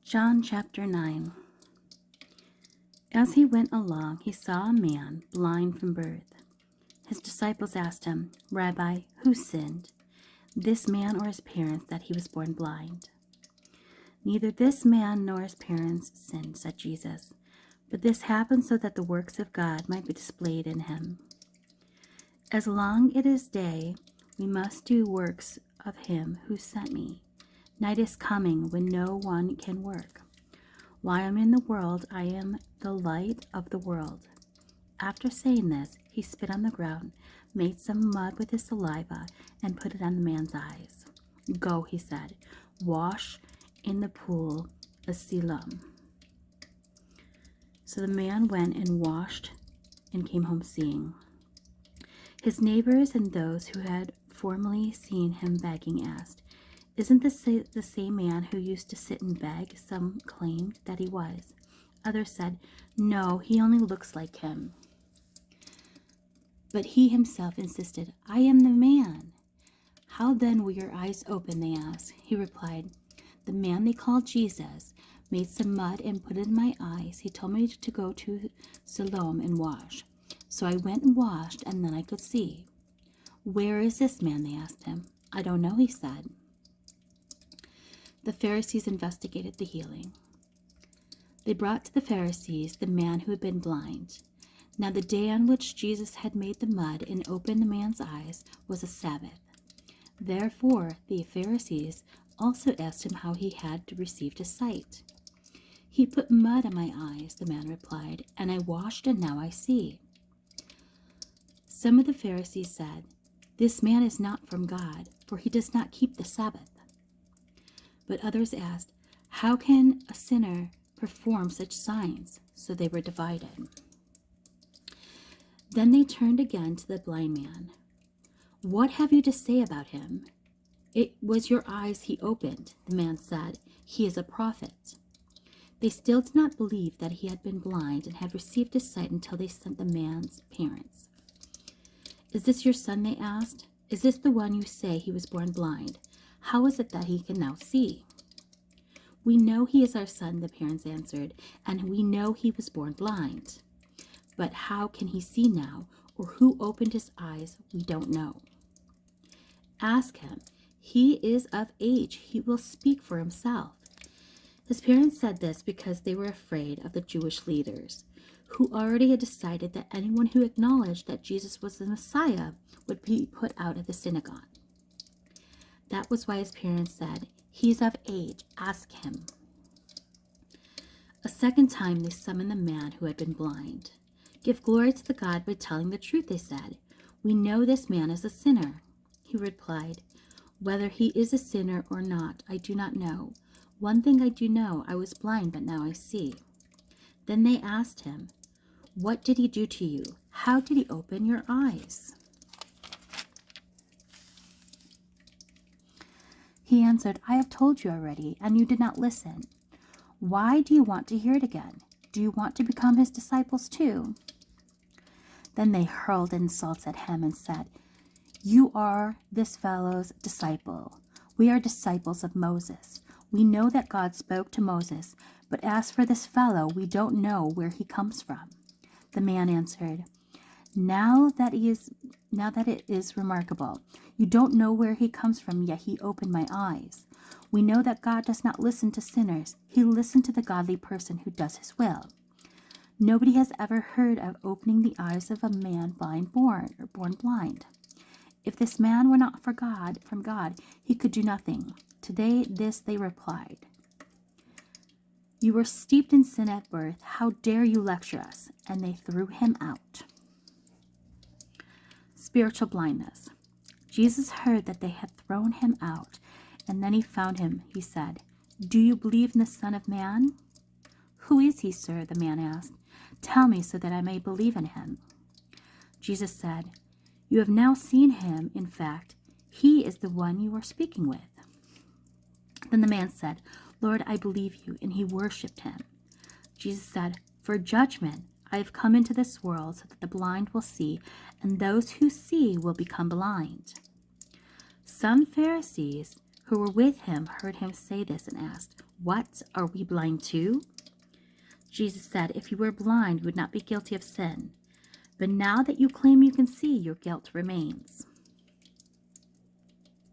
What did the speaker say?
John chapter 9. As he went along, he saw a man blind from birth. His disciples asked him, "Rabbi, who sinned, this man or his parents, that he was born blind?" "Neither this man nor his parents sinned," said Jesus, "but this happened so that the works of God might be displayed in him. As long it is day, we must do works of him who sent me. Night is coming when no one can work. While I am in the world, I am the light of the world." After saying this, he spit on the ground, made some mud with his saliva, and put it on the man's eyes. "Go," he said, "wash in the pool of Siloam." So the man went and washed and came home seeing. His neighbors and those who had formerly seen him begging asked, "Isn't this the same man who used to sit and beg?" Some claimed that he was. Others said, "No, he only looks like him." But he himself insisted, "I am the man." "How then were your eyes open?" they asked. He replied, "The man they called Jesus made some mud and put it in my eyes. He told me to go to Siloam and wash. So I went and washed, and then I could see." "Where is this man?" they asked him. "I don't know," he said. The Pharisees investigated the healing. They brought to the Pharisees the man who had been blind. Now the day on which Jesus had made the mud and opened the man's eyes was a Sabbath. Therefore the Pharisees also asked him how he had received his sight. "He put mud on my eyes," the man replied, "and I washed, and now I see." Some of the Pharisees said, "This man is not from God, for he does not keep the Sabbath." But others asked, "How can a sinner perform such signs?" So they were divided. Then they turned again to the blind man. "What have you to say about him? It was your eyes he opened," the man said. "He is a prophet." They still did not believe that he had been blind and had received his sight until they sent the man's parents. "Is this your son?" they asked. "Is this the one you say he was born blind? How is it that he can now see?" "We know he is our son," the parents answered, "and we know he was born blind. But how can he see now, or who opened his eyes, we don't know. Ask him. He is of age. He will speak for himself." His parents said this because they were afraid of the Jewish leaders, who already had decided that anyone who acknowledged that Jesus was the Messiah would be put out of the synagogue. That was why his parents said, "He is of age. Ask him." A second time they summoned the man who had been blind. "Give glory to the God by telling the truth," they said. "We know this man is a sinner." He replied, "Whether he is a sinner or not, I do not know. One thing I do know, I was blind, but now I see." Then they asked him, "What did he do to you? How did he open your eyes?" He answered, "I have told you already, and you did not listen. Why do you want to hear it again? Do you want to become his disciples too?" Then they hurled insults at him and said, "You are this fellow's disciple. We are disciples of Moses. We know that God spoke to Moses, but as for this fellow, we don't know where he comes from." The man answered, Now that it is remarkable. You don't know where he comes from, yet he opened my eyes. We know that God does not listen to sinners. He listens to the godly person who does his will. Nobody has ever heard of opening the eyes of a man born blind. If this man were not from God, he could do nothing. To this they replied, "You were steeped in sin at birth. How dare you lecture us?" And they threw him out. Spiritual blindness. Jesus heard that they had thrown him out, and then he found him. He said, "Do you believe in the Son of Man?" "Who is he, sir?" the man asked. "Tell me so that I may believe in him." Jesus said, "You have now seen him. In fact, he is the one you are speaking with." Then the man said, "Lord, I believe you," and he worshipped him. Jesus said, "For judgment I have come into this world so that the blind will see, and those who see will become blind." Some Pharisees who were with him heard him say this and asked, "What? Are we blind too?" Jesus said, "If you were blind, you would not be guilty of sin. But now that you claim you can see, your guilt remains."